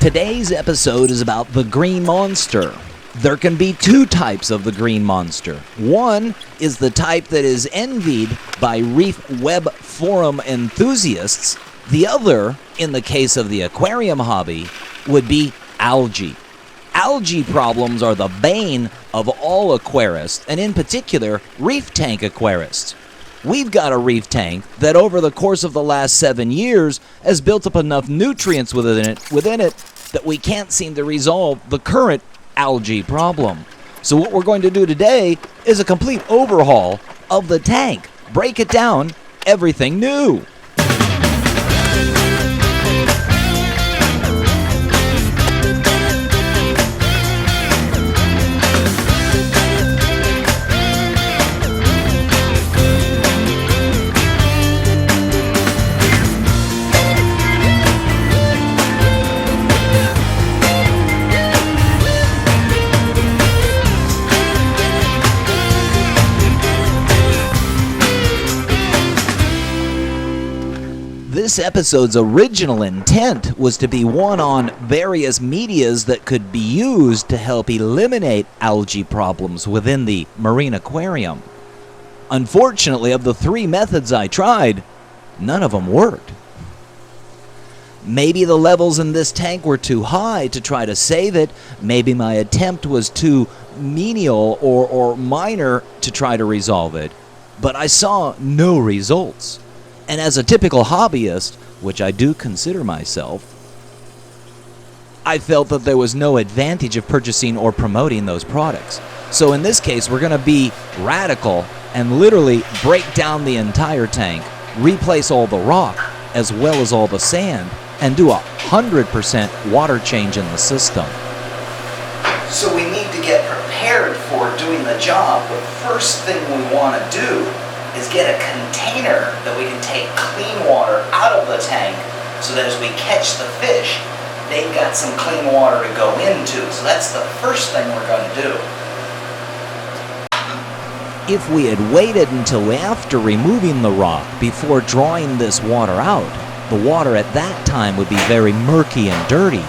Today's episode is about the green monster. There can be two types of the green monster. One is the type that is envied by reef web forum enthusiasts. The other, in the case of the aquarium hobby, would be algae. Algae problems are the bane of all aquarists, and in particular, reef tank aquarists. We've got a reef tank that over the course of the last 7 years has built up enough nutrients within it that we can't seem to resolve the current algae problem. So what we're going to do today is a complete overhaul of the tank. Break it down, everything new. This episode's original intent was to be one on various medias that could be used to help eliminate algae problems within the marine aquarium. Unfortunately, of the 3 methods I tried, none of them worked. Maybe the levels in this tank were too high to try to save it. Maybe my attempt was too menial or minor to try to resolve it. But I saw no results. And as a typical hobbyist, which I do consider myself, I felt that there was no advantage of purchasing or promoting those products. So in this case, we're going to be radical and literally break down the entire tank, replace all the rock as well as all the sand, and do 100% water change in the system. So we need to get prepared for doing the job. The first thing we want to do is get a container that we can take clean water out of the tank so that as we catch the fish, they've got some clean water to go into. So that's the first thing we're going to do. If we had waited until after removing the rock before drawing this water out, the water at that time would be very murky and dirty.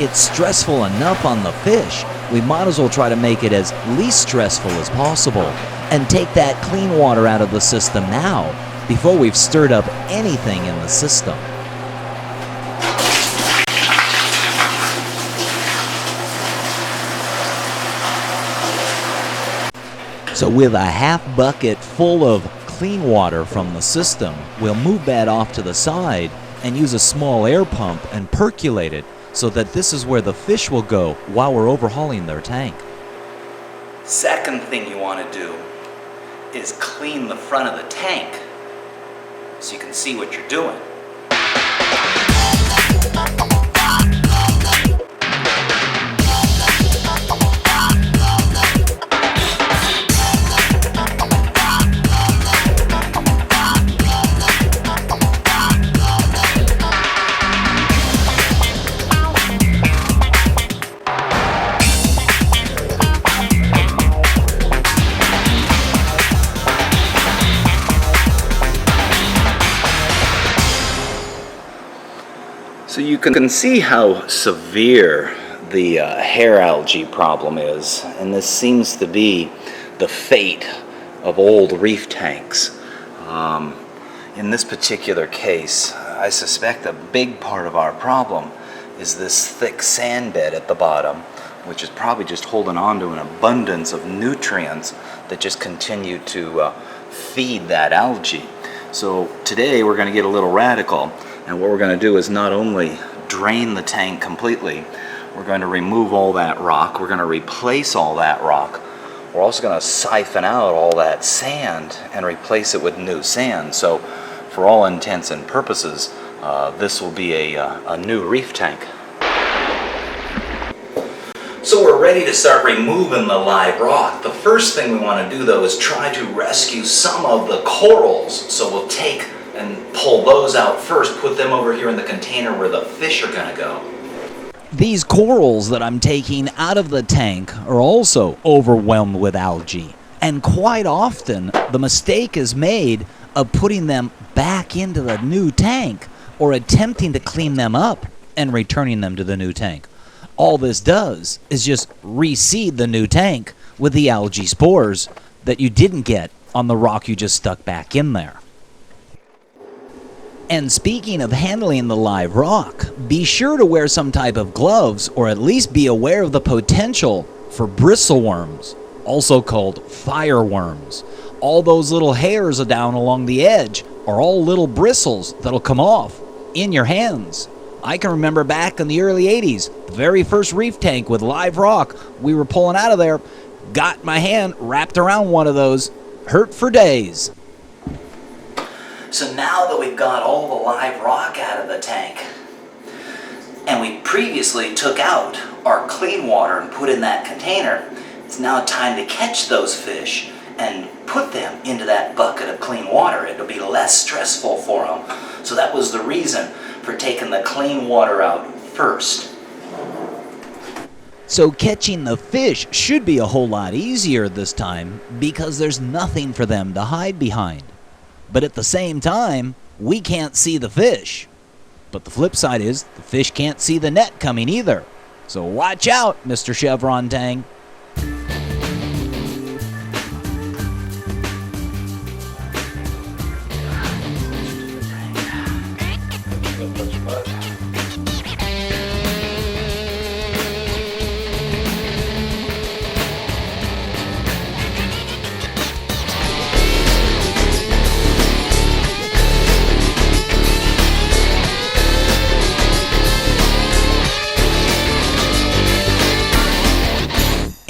It's stressful enough on the fish. We might as well try to make it as least stressful as possible and take that clean water out of the system now before we've stirred up anything in the system. So with a half bucket full of clean water from the system, we'll move that off to the side and use a small air pump and percolate it so that this is where the fish will go while we're overhauling their tank. Second thing you want to do is clean the front of the tank so you can see what you're doing. So you can see how severe the hair algae problem is, and this seems to be the fate of old reef tanks. In this particular case, I suspect a big part of our problem is this thick sand bed at the bottom, which is probably just holding on to an abundance of nutrients that just continue to feed that algae. So today we're going to get a little radical. And what we're going to do is not only drain the tank completely, we're going to remove all that rock, we're going to replace all that rock, we're also going to siphon out all that sand and replace it with new sand. So for all intents and purposes, this will be a new reef tank. So we're ready to start removing the live rock. The first thing we want to do though is try to rescue some of the corals. So we'll take and pull those out first, put them over here in the container where the fish are going to go. These corals that I'm taking out of the tank are also overwhelmed with algae. And quite often, the mistake is made of putting them back into the new tank or attempting to clean them up and returning them to the new tank. All this does is just reseed the new tank with the algae spores that you didn't get on the rock you just stuck back in there. And speaking of handling the live rock, be sure to wear some type of gloves, or at least be aware of the potential for bristleworms, also called fireworms. All those little hairs down along the edge are all little bristles that'll come off in your hands. I can remember back in the early 80s, the very first reef tank with live rock, we were pulling out of there, got my hand wrapped around one of those, hurt for days. So now that we've got all the live rock out of the tank, and we previously took out our clean water and put in that container, it's now time to catch those fish and put them into that bucket of clean water. It'll be less stressful for them. So that was the reason for taking the clean water out first. So catching the fish should be a whole lot easier this time because there's nothing for them to hide behind. But at the same time, we can't see the fish. But the flip side is the fish can't see the net coming either. So watch out, Mr. Chevron Tang.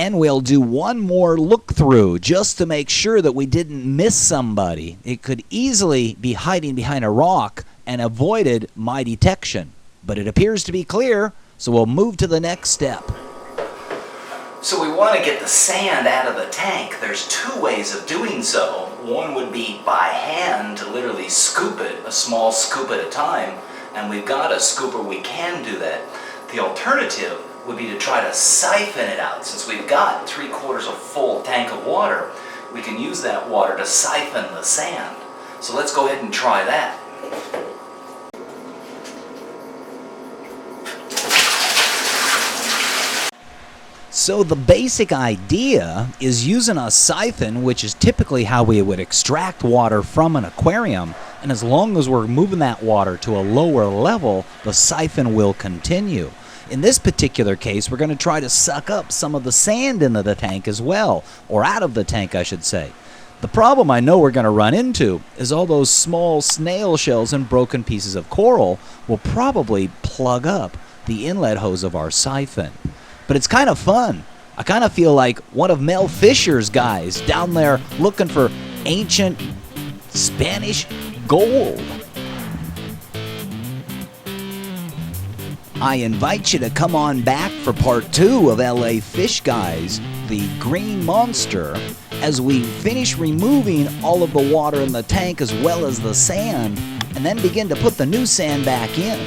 And we'll do one more look through just to make sure that we didn't miss somebody. It could easily be hiding behind a rock and avoided my detection. But it appears to be clear, so we'll move to the next step. So we want to get the sand out of the tank. There's two ways of doing so. One would be by hand to literally scoop it, a small scoop at a time. And we've got a scooper, we can do that. The alternative would be to try to siphon it out. Since we've got 3/4 of full tank of water, we can use that water to siphon the sand. So let's go ahead and try that. So the basic idea is using a siphon, which is typically how we would extract water from an aquarium, and as long as we're moving that water to a lower level, the siphon will continue. In this particular case, we're going to try to suck up some of the sand into the tank as well, or out of the tank, I should say. The problem I know we're going to run into is all those small snail shells and broken pieces of coral will probably plug up the inlet hose of our siphon. But it's kind of fun. I kind of feel like one of Mel Fisher's guys down there looking for ancient Spanish gold. I invite you to come on back for part 2 of LA Fishguys, the Green Monster, as we finish removing all of the water in the tank as well as the sand, and then begin to put the new sand back in.